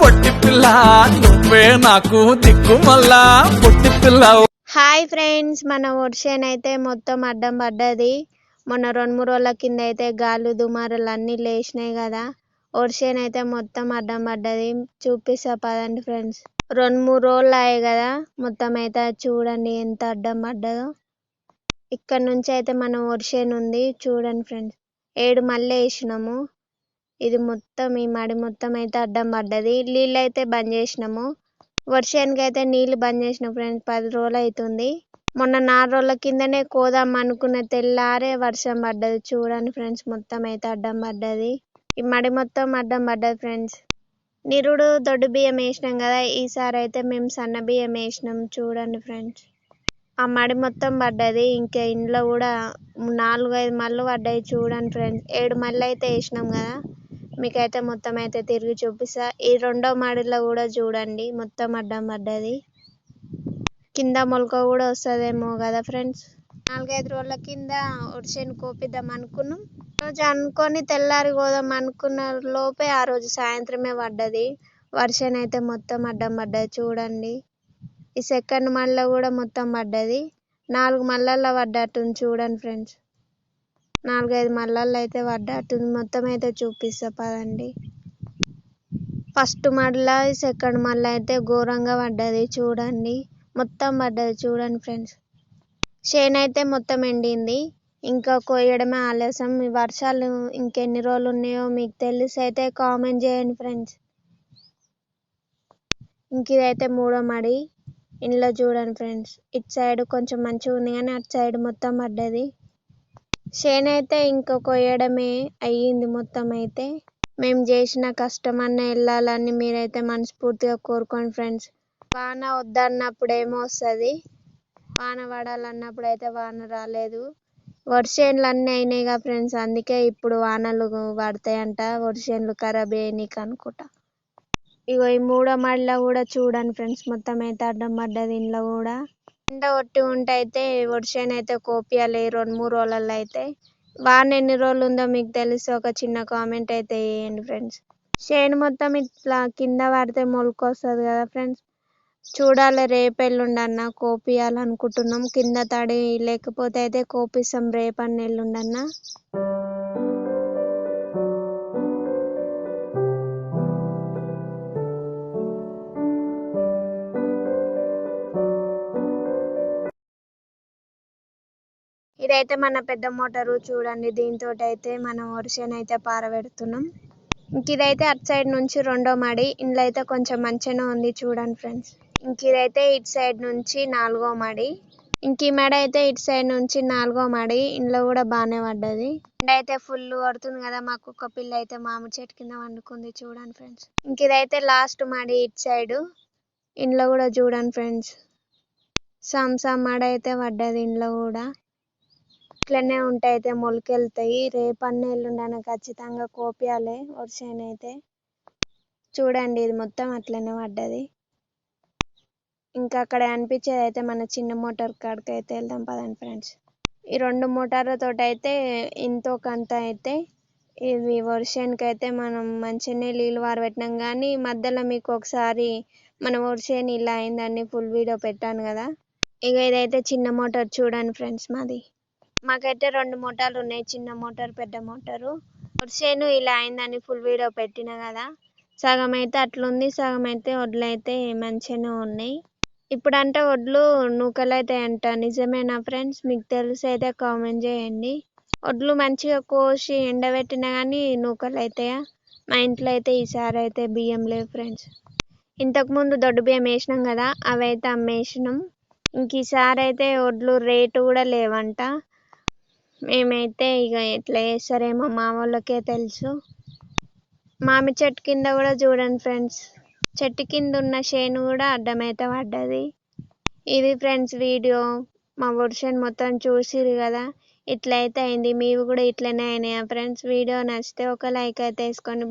పొట్టి పిల్ల నువ్వే నాకు దిక్కు మళ్ళా పొట్టి పిల్ల. హాయ్ ఫ్రెండ్స్, మన వర్షం అయితే మొత్తం అడ్డం పడ్డది. మొన్న 2-3 రోజుల కింద అయితే గాలు దుమారాలు అన్నీ లేచినాయి కదా. వర్షం అయితే మొత్తం అడ్డం పడ్డది. చూపిస్తా పదండి ఫ్రెండ్స్. 2-3 రోజులు అయ్యాయి కదా, మొత్తం అయితే చూడండి ఎంత అడ్డం పడ్డదో. ఇక్కడ నుంచి అయితే మన వర్షం ఉంది చూడండి ఫ్రెండ్స్. 7 మళ్ళీ వేసినాము. ఇది మొత్తం ఈ మడి మొత్తం అయితే అడ్డం పడ్డది. నీళ్ళు అయితే బంద్ చేసినాము. వర్షానికి అయితే నీళ్లు బంద్ చేసిన ఫ్రెండ్స్ 10 రోజులు అవుతుంది. మొన్న 4 రోజుల కిందనే కోదాం అనుకున్న తెల్లారే వర్షం పడ్డది. చూడండి ఫ్రెండ్స్, మొత్తం అయితే అడ్డం పడ్డది. ఈ మడి మొత్తం అడ్డం పడ్డది ఫ్రెండ్స్. నిరుడు దొడ్డు బియ్యం వేసినాం కదా, ఈసారి అయితే మేము సన్న బియ్యం వేసినాం. చూడండి ఫ్రెండ్స్, ఆ మడి మొత్తం పడ్డది. ఇంకా ఇంట్లో కూడా 4-5 మళ్ళు పడ్డాయి. చూడండి ఫ్రెండ్స్, 7 మళ్ళీ అయితే వేసినాం కదా. మీకైతే మొత్తం అయితే తిరిగి చూపిస్తా. ఈ రెండో మడిలో కూడా చూడండి మొత్తం అడ్డం పడ్డది. కింద మొలక కూడా వస్తుందేమో కదా ఫ్రెండ్స్. 4-5 రోజుల కింద వర్షాన్ని కోపిద్దాం అనుకున్నాం. రోజు అనుకొని తెల్లారి పోదాం అనుకున్న లోపే ఆ రోజు సాయంత్రమే పడ్డది. వర్షం అయితే మొత్తం అడ్డం పడ్డది. చూడండి, ఈ సెకండ్ మళ్ళీ కూడా మొత్తం పడ్డది. 4 మళ్ళల్లో పడ్డట్టుంది. చూడండి ఫ్రెండ్స్, 4-5 మళ్ళల్లో అయితే పడ్డట్టుంది. మొత్తం అయితే చూపిస్తా పదండి. ఫస్ట్ మళ్ళీ సెకండ్ మళ్ళీ అయితే ఘోరంగా పడ్డది. చూడండి మొత్తం పడ్డది. చూడండి ఫ్రెండ్స్, చేను అయితే మొత్తం ఎండింది. ఇంకా కోయడమే ఆలస్యం. ఈ వర్షాలు ఇంకెన్ని రోజులు ఉన్నాయో మీకు తెలిసి అయితే కామెంట్ చేయండి ఫ్రెండ్స్. ఇంక ఇదైతే మూడో మడి. ఇంట్లో చూడండి ఫ్రెండ్స్, ఇటు సైడ్ కొంచెం మంచిగా ఉంది కానీ అటు సైడ్ మొత్తం పడ్డది. చేను అయితే ఇంకా కొయ్యడమే అయ్యింది. మొత్తం అయితే మేము చేసిన కష్టం అన్న వెళ్ళాలని మీరైతే మనస్ఫూర్తిగా కోరుకోండి ఫ్రెండ్స్. వాన వద్దన్నప్పుడు ఏమో వస్తుంది, వాన పడాలన్నప్పుడు అయితే వాన రాలేదు. వర్షాలు అన్నీ అయినాయిగా ఫ్రెండ్స్, అందుకే ఇప్పుడు వానలు పడతాయంట. వర్షాలు ఖరాబ్ అయ్యానికి అనుకుంటా. ఇగో ఈ మూడో మడిలో కూడా చూడండి ఫ్రెండ్స్, మొత్తం అయితే అడ్డం పడ్డది. ఇంట్లో కూడా ఎండ ఒట్టి ఉంటే అయితే వర్షాన్ని అయితే కోపియాలి 2-3 రోజులలో అయితే. వాన ఎన్ని రోజులు ఉందో మీకు తెలిసి ఒక చిన్న కామెంట్ అయితే వేయండి ఫ్రెండ్స్. చేను మొత్తం ఇట్లా కింద పడితే మొలక వస్తుంది కదా ఫ్రెండ్స్. చూడాలి, రేపు ఎల్లుండన్నా కోపియాలనుకుంటున్నాం. కింద తడి లేకపోతే అయితే కోపిస్తాం రేపన్న ఎల్లుండన్నా. ఇదైతే మన పెద్ద మోటారు చూడండి. దీంతో అయితే మనం వర్షాన్ని అయితే పారబెడుతున్నాం. ఇంక ఇదైతే అటు సైడ్ నుంచి రెండో మడి. ఇంట్లో అయితే కొంచెం మంచిగానే ఉంది. చూడండి ఫ్రెండ్స్, ఇంక ఇదైతే ఇటు సైడ్ నుంచి 4వ మడి. ఇంక ఈ మడి అయితే ఇటు సైడ్ నుంచి 4వ మడి. ఇంట్లో కూడా బాగానే పడ్డది. ఎండ అయితే ఫుల్ కొడుతుంది కదా. మా కుక్క పిల్ల అయితే మామిడి చెట్టు కింద వండుకుంది. చూడండి ఫ్రెండ్స్, ఇంక ఇదైతే లాస్ట్ మడి ఇటు సైడ్. ఇంట్లో కూడా చూడండి ఫ్రెండ్స్, సమ్ మడి అయితే పడ్డది. ఇంట్లో కూడా ఇట్లనే ఉంటాయి అయితే మొలకెళ్తాయి. రేపన్న ఎల్లుండన ఖచ్చితంగా కోపియాలి వర్షాన్ని అయితే. చూడండి, ఇది మొత్తం అట్లనే పడ్డది. ఇంకా అక్కడ అనిపించేది అయితే మన చిన్న మోటార్ కాడికి అయితే వెళ్దాం పదండి ఫ్రెండ్స్. ఈ 2 మోటార్లతో అయితే ఇంతో కొంత అయితే ఇది వర్షానికి అయితే మనం మంచిగానే నీళ్ళు వారబెట్టినాం. కానీ మధ్యలో మీకు ఒకసారి మన వర్షాన్ని ఇలా అయిందని ఫుల్ వీడియో పెట్టాను కదా. ఇక ఇదైతే చిన్న మోటార్ చూడండి ఫ్రెండ్స్. మాకైతే 2 మోటార్లు ఉన్నాయి, చిన్న మోటార్ పెద్ద మోటారు. వర్షాన్ని ఇలా అయిందని ఫుల్ వీడియో పెట్టిన కదా. సగం అయితే అట్లుంది, సగం అయితే వడ్లు అయితే మంచిగానే ఉన్నాయి. ఇప్పుడంటే వడ్లు నూకలు అయితే అంట, నిజమేనా ఫ్రెండ్స్? మీకు తెలిసి అయితే కామెంట్ చేయండి. వడ్లు మంచిగా కోసి ఎండబెట్టినా కానీ నూకలు అవుతాయా? మా ఇంట్లో అయితే ఈసారి అయితే బియ్యం లేవు ఫ్రెండ్స్. ఇంతకుముందు దొడ్డు బియ్యం వేసినాం కదా, అవి అయితే అమ్మేసినాం. ఇంక ఈసారి అయితే వడ్లు రేటు కూడా లేవంట. మేమైతే ఇక ఎట్లా చేస్తారేమో మా వాళ్ళకే తెలుసు. మామిడి చెట్టు కింద కూడా చూడండి ఫ్రెండ్స్, చెట్టు కింద ఉన్న చేను కూడా అడ్డమైతే పడ్డది. ఇది ఫ్రెండ్స్ వీడియో. మా వర్షం మొత్తం చూసిరు కదా, ఇట్లయితే అయింది. మీవి కూడా ఇట్లనే అయినాయా ఫ్రెండ్స్? వీడియో నచ్చితే ఒక లైక్ అయితే వేసుకోండి.